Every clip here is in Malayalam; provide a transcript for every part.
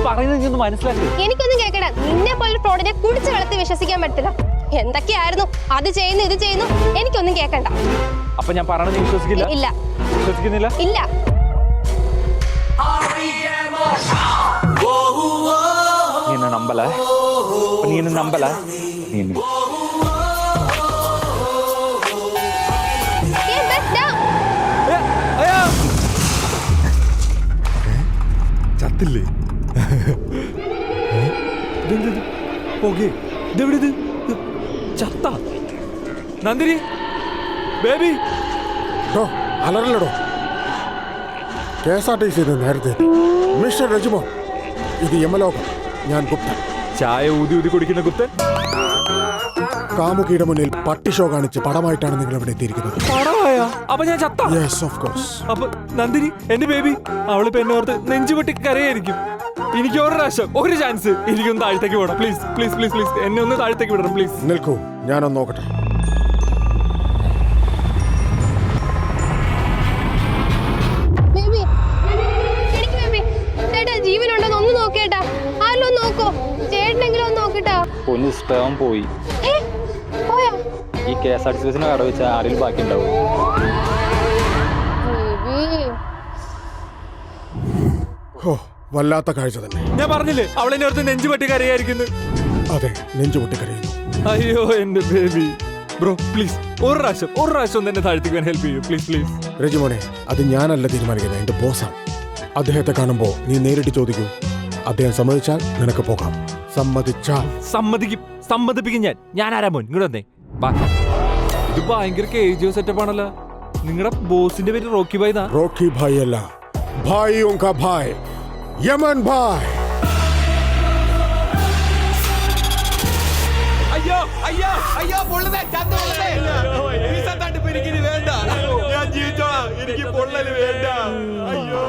പറയുന്നത് മനസ്സിലാക്കി. എനിക്കൊന്നും കേൾക്കണ്ട. നിന്നെ പോലെ ഫ്രോഡിനെ കുടിച്ച് കളത്തി വിശ്വസിക്കാൻ പറ്റില്ല. എന്തൊക്കെയായിരുന്നു അത് ചെയ്യുന്നു ഇത് ചെയ്യുന്നു, എനിക്കൊന്നും കേൾക്കണ്ട. അപ്പൊ ഞാൻ പറഞ്ഞത് വിശ്വസിക്കില്ല? ഇല്ല. വിശ്വസിക്കുന്നില്ല? ഇല്ല. നീ എന്നെ നമ്പല? നീ എന്നെ നമ്പല? നീ ചത്തില്ലേ? ചത്ത നന്ദിനി ബേബി അലറല്ലടോ. KSRTC നേരത്തെ മിസ്റ്റർ രജിമോൻ, ഇത് യമലോകം, ഞാൻ ഗുപ്തൻ. ചായ ഊതി ഊതി കുടിക്കുന്ന ഗുപ്തൻ. കാമുകിയുടെ മുന്നിൽ പട്ടി ഷോ കാണിച്ച് പടമായിട്ടാണ് നിങ്ങൾ ഇവിടെ എത്തിയിരിക്കുന്നത്. അപ്പൊ ഞാൻ ചത്ത? Yes of course. അപ്പൊ നന്ദിനി എന്റെ ബേബി, അവളിപ്പോ എന്നോർത്ത് നെഞ്ചുപൊട്ടി കരയായിരിക്കും. എനിക്ക് ഒരു പ്രാവശ്യം ഒരു ചാൻസ്, എനിക്കൊന്ന് താഴത്തേക്ക് വിടണം പ്ലീസ് പ്ലീസ് പ്ലീസ് പ്ലീസ്. എന്നെ ഒന്ന് താഴത്തേക്ക് വിടണം പ്ലീസ്. നിൽക്കൂ, ഞാനൊന്ന് നോക്കട്ടെ. ജീവനുണ്ടോ ഒന്ന് നോക്കേട്ടാ. ആരോ നോക്കോ, ചേട്ടനെങ്കിലും ഒന്ന് നോക്കട്ടാ. ഒന്ന് സ്പേം പോയി. ഈ KSRTC ബസ്സിന് കട വെച്ച ആരെങ്കിലും ബാക്കി ഉണ്ടാവും? വല്ലാത്ത കാഴ്ച തന്നെ. ഞാൻ പറഞ്ഞില്ലേ അവളെന്നെ ഓർത്ത് നെഞ്ചുപൊട്ടി കരയായിരിക്കുന്നു. അതെ, നെഞ്ചുപൊട്ടി കരയുന്നു. അയ്യോ എന്റെ ബേബി. ബ്രോ പ്ലീസ് ഒരു പ്രാവശ്യം ഒന്ന് എന്നെ താഴ്ത്തിക്കാൻ ഹെൽപ്പ് ചെയ്യൂ പ്ലീസ് പ്ലീസ്. രജിമോനെ, അത് ഞാനല്ല തീരുമാനിക്കുന്നത്, എന്റെ ബോസാണ്. അദ്ദേഹത്തെ കാണുമ്പോ നീ നേരിട്ട് ചോദിക്കൂ. അദ്ദേഹം സമ്മതിച്ചാൽ നിനക്ക് പോകാം. സമ്മതിച്ചാൽ? സമ്മതിപ്പിക്കും ഞാൻ ആരാ മോൻ? ഇങ്ങോട്ട് വന്നേ. ഇത് ഭയങ്കര KGO സെറ്റപ്പ് ആണല്ലോ. നിങ്ങളുടെ ബോസിന്റെ പേര് റോക്കി ഭായ്? റോക്കി ഭായ് അല്ല, ഭായിയോं का भाई, യമൻ ഭായ്. അയ്യോ അയ്യോ അയ്യോ പൊള്ളുന്നേ, ചന്ത പൊള്ളുന്നേ. ഈ സത്താട്ടിപ്പ് എനിക്ക് വേണ്ട. ഞാൻ ജീവിച്ചോ, എനിക്ക് പൊള്ളല് വേണ്ട. അയ്യോ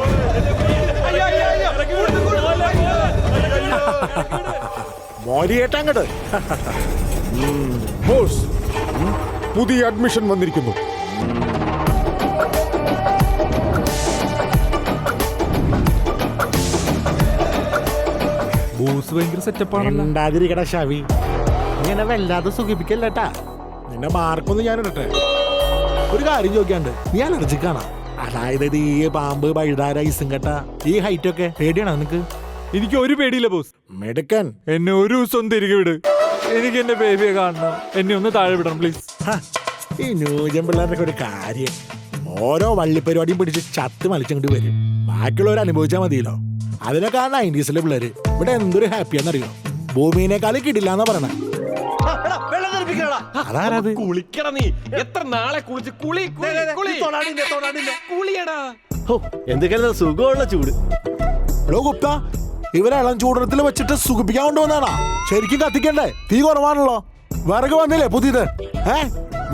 മോരിയേട്ടങ്ങട്. ബോസ്, പുതിയ അഡ്മിഷൻ വന്നിരിക്കുന്നു. ബോസ് ഭയങ്കര സെറ്റപ്പാണല്ലോ. ഉണ്ടാതിരിക്കട ഷവി, ഇങ്ങനെ വല്ലാതെ സുഖിപ്പിക്കല്ലേട്ടാ. നിന്റെ മാർക്കൊന്നും ഞാൻ ഇടട്ടെ. ഒരു കാര്യം ചോദിക്കാണ്ട്, നീ അലർജിക്കാണോ? അതായത് ഈ പാമ്പ്, പഴുതാര, ഇസുങ്കട്ട, ഈ ഹൈറ്റ് ഒക്കെ പേടിയാണോ നിനക്ക്? എനിക്ക് ഒരു പേടിയില്ല ബോസ്. മെടുക്കൻ. എന്നെ ഒരു ദിവസം തിരികെ വിട്. എനിക്ക് എന്റെ ബേബിയെ കാണണം. എന്നെ ഒന്ന് താഴെ വിടണം പ്ലീസ്. ഈ ന്യൂജൻ പിള്ളേരുടെ ഒരു കാര്യം, ഓരോ വള്ളിപ്പരിപാടിയും പിടിച്ച് ചത്ത് മലിച്ചങ്ങോട്ട് വരും. ബാക്കിയുള്ളവർ അനുഭവിച്ചാൽ മതിയല്ലോ. അതിനൊക്കെ 90s പിള്ളേര് ഇവിടെ എന്തൊരു ഹാപ്പിയാന്നറിയോ? ഭൂമിനേക്കാളും കിടില്ലാന്നാ പറയണേ. അതാരത്? കുളിക്കണം നീ. എത്ര നാളെ കുളിച്ച് കുളിയടാ. എന്തൊക്കെയാ സുഖമുള്ള ചൂട്. ഗുപ്ത, ഇവരെ ഇളം ചൂടത്തിൽ വെച്ചിട്ട് സുഖിപ്പിക്കാൻ കൊണ്ടുവന്നാണോ? ശരിക്കും കത്തിക്കണ്ടേ? തീ കുറവാണല്ലോ. വിറക് വന്നില്ലേ പുതിയത്?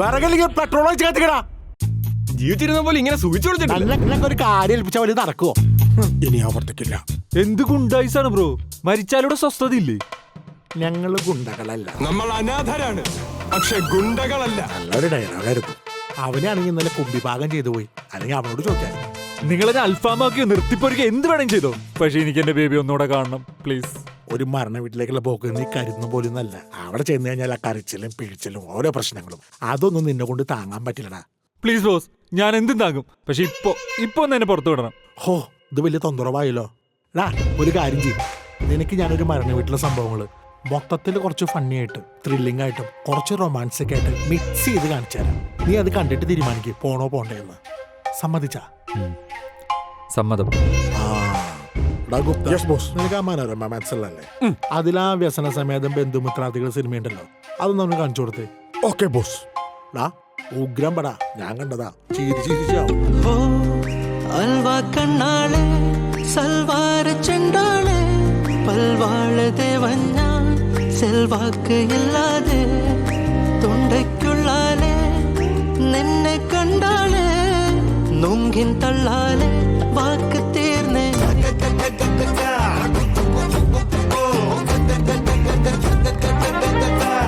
വിറകല്ലെങ്കിൽ പെട്രോൾ ഒഴിച്ച് കത്തിക്കടാ. ജീവിച്ചിരുന്ന പോലെ ഇങ്ങനെ സൂചിച്ചു കൊടുത്തിട്ട് ഒരു കാര്യം ഏൽപ്പിച്ച വലിയ നടക്കുവോ? ഇനി ആവർത്തിക്കില്ല. എന്ത് ഗുണ്ടായിസാണ് ബ്രോ? മരിച്ചാലൂടെ സ്വസ്ഥതയില്ലേ? ഞങ്ങള് ഗുണ്ടകളല്ല, നമ്മൾ അനാഥരാണ്, പക്ഷെ ഗുണ്ടകളല്ല. നല്ലൊരു ഡയലോഗായിരുന്നു. അവനാണെങ്കിൽ ഇന്നലെ കുംഭിഭാഗം ചെയ്തു പോയി. അല്ലെങ്കിൽ അവനോട് ചോദിക്കാൻ. നിങ്ങളെന്നെ അൽഫാമാക്കിയോ നിർത്തിപ്പൊരിക്കോ എന്ത് വേണം ചെയ്തോ, പക്ഷെ എനിക്ക് എന്റെ ബേബി ഒന്നുകൂടെ കാണണം പ്ലീസ്. ഒരു മരണ വീട്ടിലേക്കുള്ള പോക്ക് നീ കരുതുന്ന പോലും നല്ല. അവിടെ ചെന്ന് കഴിഞ്ഞാൽ ആ കരച്ചിലും പിഴിച്ചിലും ഓരോ പ്രശ്നങ്ങളും, അതൊന്നും നിന്നെ കൊണ്ട് താങ്ങാൻ പറ്റില്ലടാ. പ്ലീസ് ബോസ്, ഞാൻ എന്തും താങ്ങും, പക്ഷെ ഇപ്പൊ ഒന്ന് എന്നെ പുറത്തു വിടണം. ഹോ, ഇത് വലിയ തൊന്തറവായല്ലോ. ഒരു കാര്യം ചെയ്യും, നിനക്ക് ഞാനൊരു മരണ വീട്ടിലെ സംഭവങ്ങള് മൊത്തത്തിൽ കുറച്ച് ഫണ്ണി ആയിട്ട്, ത്രില്ലിംഗ് ആയിട്ടും കുറച്ച് റൊമാൻസിക് ആയിട്ട് മിക്സ് ചെയ്ത് കാണിച്ചു തരാം. നീ അത് കണ്ടിട്ട് തീരുമാനിക്കും പോണോ പോണ്ടേന്ന്. സമ്മതിച്ചാ? സമ്മതം. നിനക്ക് ആ മനോരമ മനസ്സിലല്ലേ, അതിലാ വ്യസന സമേതം ബന്ധുമിത്രാദികൾ സിനിമയുണ്ടല്ലോ, അതൊന്നും നമ്മൾ കാണിച്ചു കൊടുത്തേ. Okay boss. ഉഗ്രം പടാ, ഞാൻ കണ്ടതാ. ചിരിച്ചാവും. അൽവാ കണ്ണാളെ സൽവാര ചെണ്ടാളെ പൽവാള ദേവഞ്ഞ സെൽവാക്ക് ഇല്ലാതെ തൊണ്ടയ്ക്കുള്ളാലെ നിന്നെ കണ്ടാളെ നൊങ്കിൻ തള്ളാലെ വാക്ക്